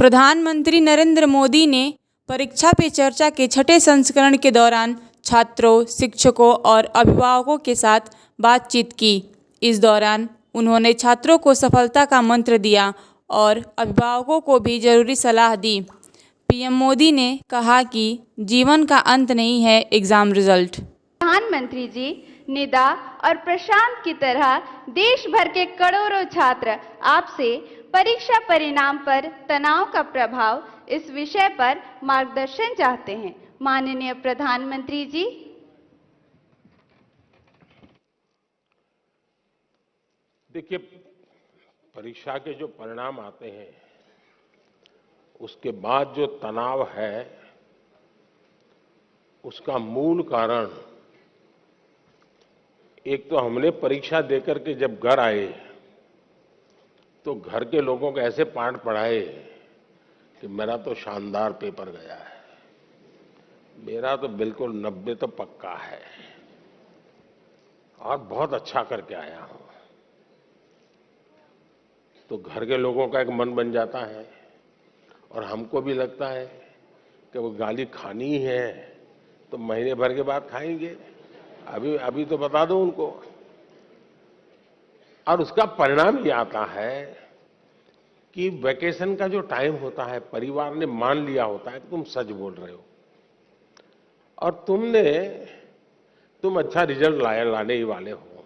प्रधानमंत्री नरेंद्र मोदी ने परीक्षा पे चर्चा के छठे संस्करण के दौरान छात्रों, शिक्षकों और अभिभावकों के साथ बातचीत की। इस दौरान उन्होंने छात्रों को सफलता का मंत्र दिया और अभिभावकों को भी जरूरी सलाह दी। पीएम मोदी ने कहा कि जीवन का अंत नहीं है एग्जाम रिजल्ट। प्रधानमंत्री जी, निदा और प्रशांत की तरह देश भर के करोड़ों छात्र आपसे परीक्षा परिणाम पर तनाव का प्रभाव इस विषय पर मार्गदर्शन चाहते हैं। माननीय प्रधानमंत्री जी। देखिए, परीक्षा के जो परिणाम आते हैं उसके बाद जो तनाव है उसका मूल कारण एक तो हमने परीक्षा देकर के जब घर आए तो घर के लोगों को ऐसे पाठ पढ़ाए कि मेरा तो शानदार पेपर गया है, मेरा तो बिल्कुल 90 तो पक्का है और बहुत अच्छा करके आया हूं। तो घर के लोगों का एक मन बन जाता है और हमको भी लगता है कि वो गाली खानी है तो महीने भर के बाद खाएंगे, अभी तो बता दो उनको। और उसका परिणाम ये आता है कि वैकेशन का जो टाइम होता है, परिवार ने मान लिया होता है कि तुम सच बोल रहे हो और तुम अच्छा रिजल्ट लाने ही वाले हो,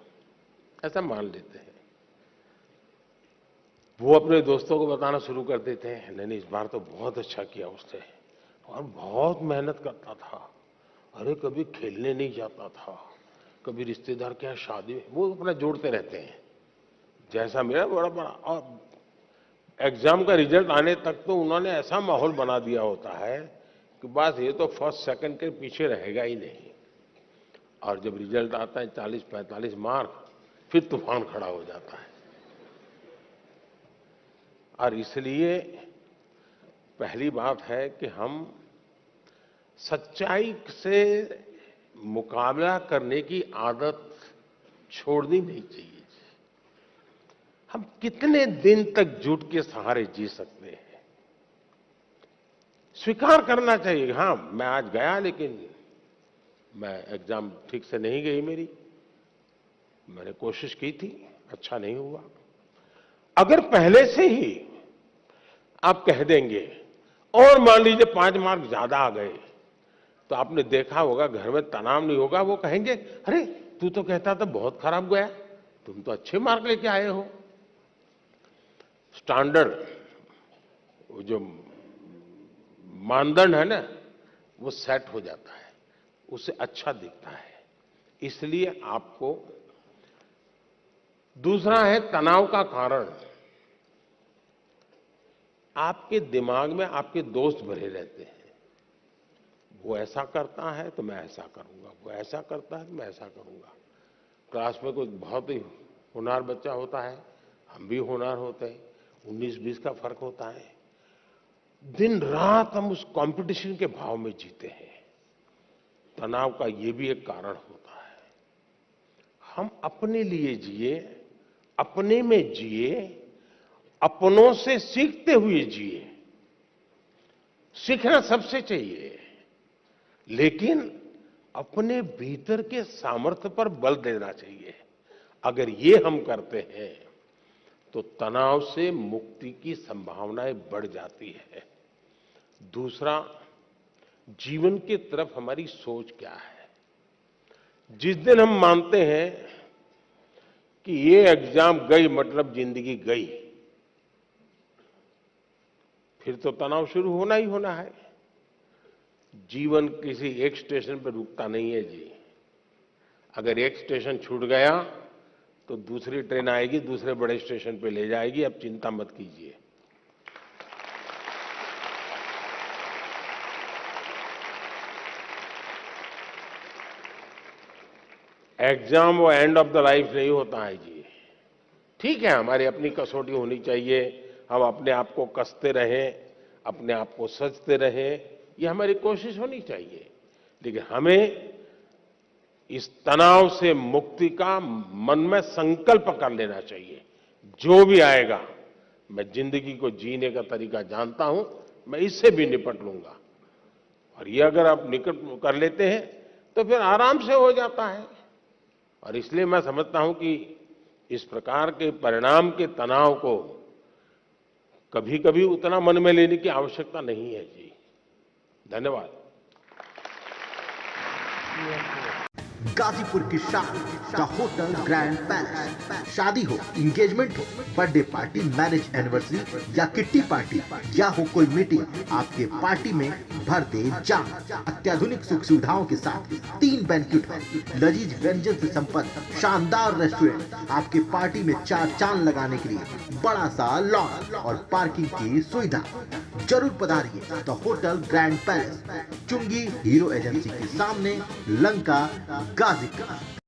ऐसा मान लेते हैं। वो अपने दोस्तों को बताना शुरू कर देते हैं, नहीं इस बार तो बहुत अच्छा किया उसने और बहुत मेहनत करता था, अरे कभी खेलने नहीं जाता था, कभी रिश्तेदार के यहाँ शादी में, वो अपना जोड़ते रहते हैं जैसा मेरा बड़ा बड़ा। और एग्जाम का रिजल्ट आने तक तो उन्होंने ऐसा माहौल बना दिया होता है कि बस ये तो फर्स्ट सेकंड के पीछे रहेगा ही नहीं। और जब रिजल्ट आता है 40-45 मार्क, फिर तूफान खड़ा हो जाता है। और इसलिए पहली बात है कि हम सच्चाई से मुकाबला करने की आदत छोड़नी नहीं चाहिए। हम कितने दिन तक झूठ के सहारे जी सकते हैं? स्वीकार करना चाहिए, हाँ मैं आज गया लेकिन मैं एग्जाम ठीक से नहीं गई मेरी, मैंने कोशिश की थी, अच्छा नहीं हुआ। अगर पहले से ही आप कह देंगे और मान लीजिए 5 मार्क ज्यादा आ गए तो आपने देखा होगा घर में तनाव नहीं होगा। वो कहेंगे अरे तू तो कहता था बहुत खराब गया, तुम तो अच्छे मार्क लेके आए हो। स्टैंडर्ड जो मानदंड है ना वो सेट हो जाता है, उससे अच्छा दिखता है। इसलिए आपको दूसरा है तनाव का कारण, आपके दिमाग में आपके दोस्त भरे रहते हैं। वो ऐसा करता है तो मैं ऐसा करूंगा, वो ऐसा करता है तो मैं ऐसा करूंगा। क्लास में कोई बहुत ही होनहार बच्चा होता है, हम भी होनहार होते हैं, 19-20 का फर्क होता है। दिन रात हम उस कंपटीशन के भाव में जीते हैं। तनाव का ये भी एक कारण होता है। हम अपने लिए जिए, अपने में जिए, अपनों से सीखते हुए जिए। सीखना सबसे चाहिए, लेकिन अपने भीतर के सामर्थ्य पर बल देना चाहिए। अगर ये हम करते हैं तो तनाव से मुक्ति की संभावनाएं बढ़ जाती है। दूसरा, जीवन की तरफ हमारी सोच क्या है। जिस दिन हम मानते हैं कि ये एग्जाम गई मतलब जिंदगी गई, फिर तो तनाव शुरू होना ही होना है। जीवन किसी एक स्टेशन पर रुकता नहीं है जी। अगर एक स्टेशन छूट गया तो दूसरी ट्रेन आएगी, दूसरे बड़े स्टेशन पे ले जाएगी। अब चिंता मत कीजिए। एग्जाम वो एंड ऑफ द लाइफ नहीं होता है जी। ठीक है, हमारी अपनी कसौटी होनी चाहिए, हम अपने आप को कसते रहें, अपने आप को सजते रहें, ये हमारी कोशिश होनी चाहिए। लेकिन हमें इस तनाव से मुक्ति का मन में संकल्प कर लेना चाहिए। जो भी आएगा मैं जिंदगी को जीने का तरीका जानता हूं, मैं इससे भी निपट लूंगा। और ये अगर आप निकट कर लेते हैं तो फिर आराम से हो जाता है। और इसलिए मैं समझता हूं कि इस प्रकार के परिणाम के तनाव को कभी कभी उतना मन में लेने की आवश्यकता नहीं है जी। धन्यवाद। गाजीपुर की शान का होटल ग्रैंड पैलेस। शादी हो, इंगेजमेंट हो, बर्थडे पार्टी, मैरिज एनिवर्सरी या किट्टी पार्टी या हो कोई मीटिंग, आपके पार्टी में भर दे जाम। अत्याधुनिक सुख सुविधाओं के साथ 3 बैंक्वेट हॉल, लजीज व्यंजन से संपन्न शानदार रेस्टोरेंट, आपके पार्टी में 4 चांद लगाने के लिए बड़ा सा लॉन और पार्किंग की सुविधा। जरूर पधारिए द होटल ग्रैंड पैलेस, चुंगी हीरो एजेंसी के सामने, लंका, गाजीपुर।